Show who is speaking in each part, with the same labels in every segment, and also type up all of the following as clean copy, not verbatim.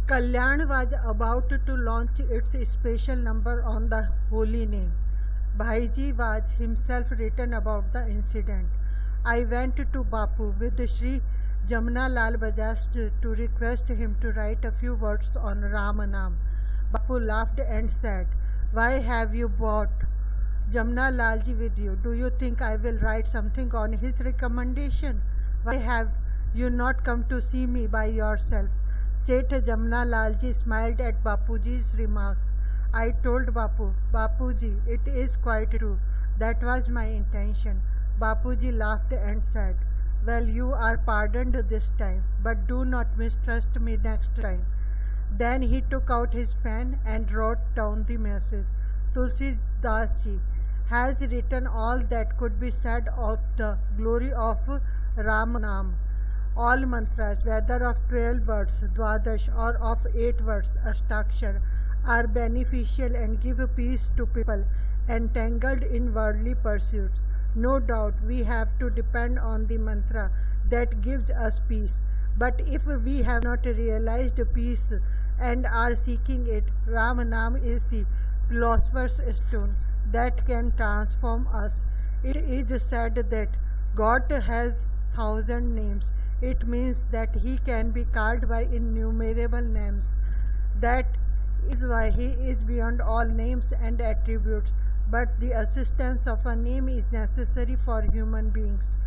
Speaker 1: Kalyan was about to launch its special number on the holy name. Bhaiji was himself written about the incident. I went to Bapu with Shri Jamnalal Bajaj to request him to write a few words on Rama Nama. Bapu laughed and said, "Why have you brought Jamnalalji with you? Do you think I will write something on his recommendation? Why have you not come to see me by yourself?" Seth Jamnalalji smiled at Bapuji's remarks. I told Bapu, "Bapuji, it is quite true. That was my intention." Bapuji laughed and said, "Well, you are pardoned this time, but do not mistrust me next time." Then he took out his pen and wrote down the message. Tulsidasji has written all that could be said of the glory of Rama Nama. All mantras, whether of 12 words, Dwadash, or of 8 words, Ashtakshar, are beneficial and give peace to people entangled in worldly pursuits. No doubt we have to depend on the mantra that gives us peace. But if we have not realized peace and are seeking it, Rama Nama is the philosopher's stone that can transform us. It is said that God has 1,000 names. It means that he can be called by innumerable names. That is why he is beyond all names and attributes. But the assistance of a name is necessary for human beings.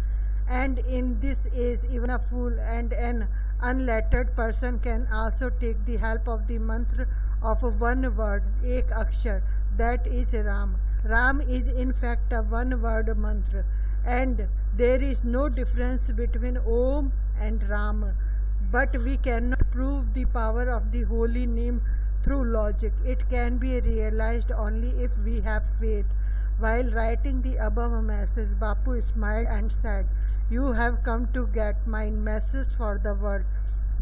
Speaker 1: And in this age, even a fool and an unlettered person can also take the help of the mantra of one word, Ekakshar, that is Ram. Ram is in fact a one-word mantra, and there is no difference between Om and Rama. But we cannot prove the power of the holy name through logic. It can be realized only if we have faith. While writing the above message, Bapu smiled and said, "You have come to get my message for the world.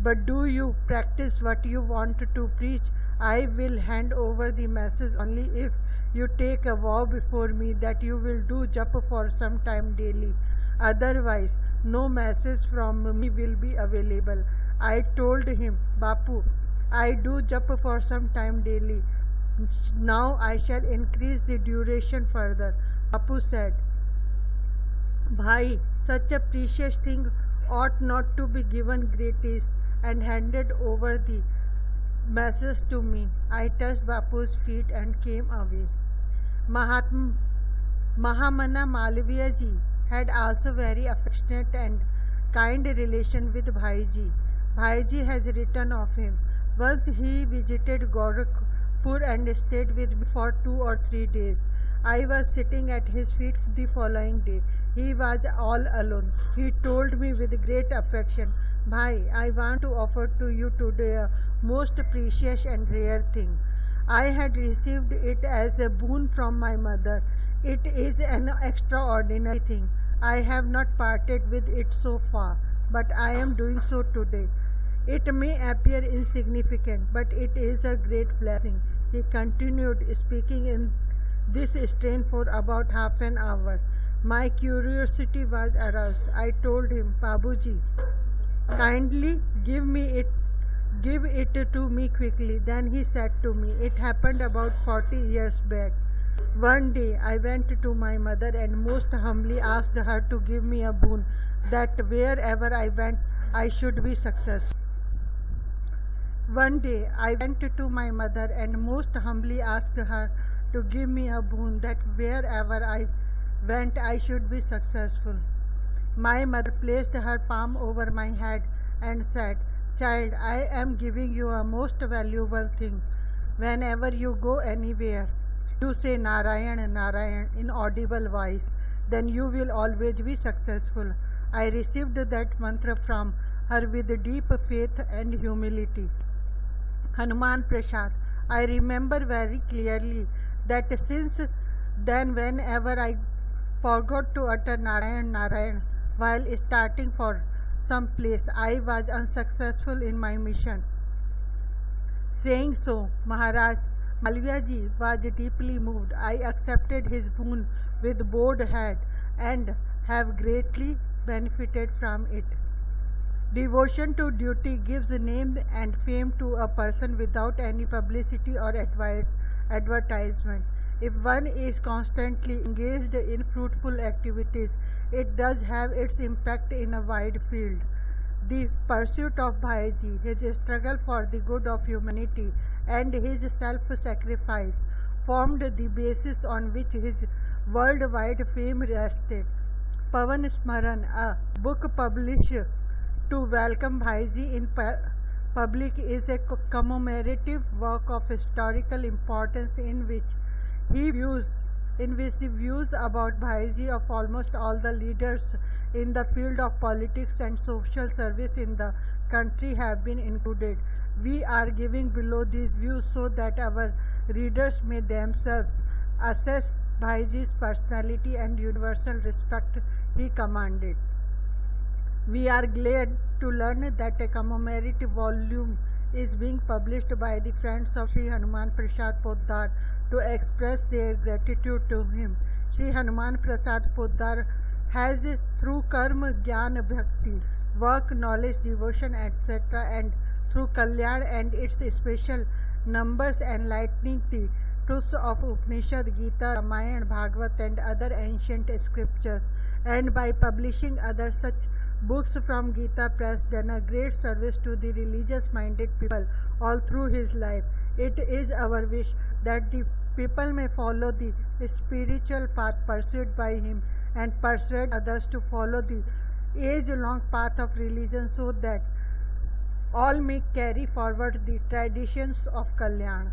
Speaker 1: But do you practice what you want to preach? I will hand over the message only if you take a vow before me that you will do japa for some time daily. Otherwise, no message from me will be available." I told him, "Bapu, I do japa for some time daily. Now I shall increase the duration further." Bapu said, "Bhai, such a precious thing ought not to be given gratis," and handed over the message to me. I touched Bapu's feet and came away. Mahamana Malviyaji had also very affectionate and kind relation with Bhaiji. Bhaiji has written of him. Once he visited Gorakhpur and stayed with me for 2 or 3 days. I was sitting at his feet the following day. He was all alone. He told me with great affection, "Bhai, I want to offer to you today a most precious and rare thing. I had received it as a boon from my mother. It is an extraordinary thing. I have not parted with it so far, but I am doing so today. It may appear insignificant, but it is a great blessing." He continued speaking in this strain for about half an hour. My curiosity was aroused. I told him, "Bapuji, kindly give it to me quickly." Then he said to me, "It happened about 40 years back. One day I went to my mother and most humbly asked her to give me a boon that wherever I went I should be successful." One day I went to my mother and most humbly asked her to give me a boon that wherever I went I should be successful. My mother placed her palm over my head and said, "Child, I am giving you a most valuable thing. Whenever you go anywhere, you say Narayan, Narayan in audible voice, then you will always be successful." I received that mantra from her with deep faith and humility. Hanuman Prasad. I remember very clearly that since then whenever I forgot to utter Narayan, Narayan while starting for some place, I was unsuccessful in my mission. Saying so, Maharaj Malviyaji was deeply moved. I accepted his boon with bowed head and have greatly benefited from it. Devotion to duty gives name and fame to a person without any publicity or advertisement. If one is constantly engaged in fruitful activities, it does have its impact in a wide field. The pursuit of Bhaiji, his struggle for the good of humanity, and his self-sacrifice formed the basis on which his worldwide fame rested. Pavan Smaran, a book published to welcome Bhaiji in public, is a commemorative work of historical importance in which the views about Bhaiji of almost all the leaders in the field of politics and social service in the country have been included. We are giving below these views so that our readers may themselves assess Bhaiji's personality and universal respect he commanded. We are glad to learn that a commemorative volume is being published by the friends of Shri Hanuman Prasad Poddar to express their gratitude to him. Shri Hanuman Prasad Poddar has, through karma, jnana, bhakti, work, knowledge, devotion, etc., and through Kalyan and its special numbers, enlightening the truths of Upanishad, Gita, Ramayana, Bhagavat, and other ancient scriptures, and by publishing other such books from Gita Press, done a great service to the religious-minded people all through his life. It is our wish that the people may follow the spiritual path pursued by him and persuade others to follow the age-long path of religion, so that all may carry forward the traditions of Kalyan.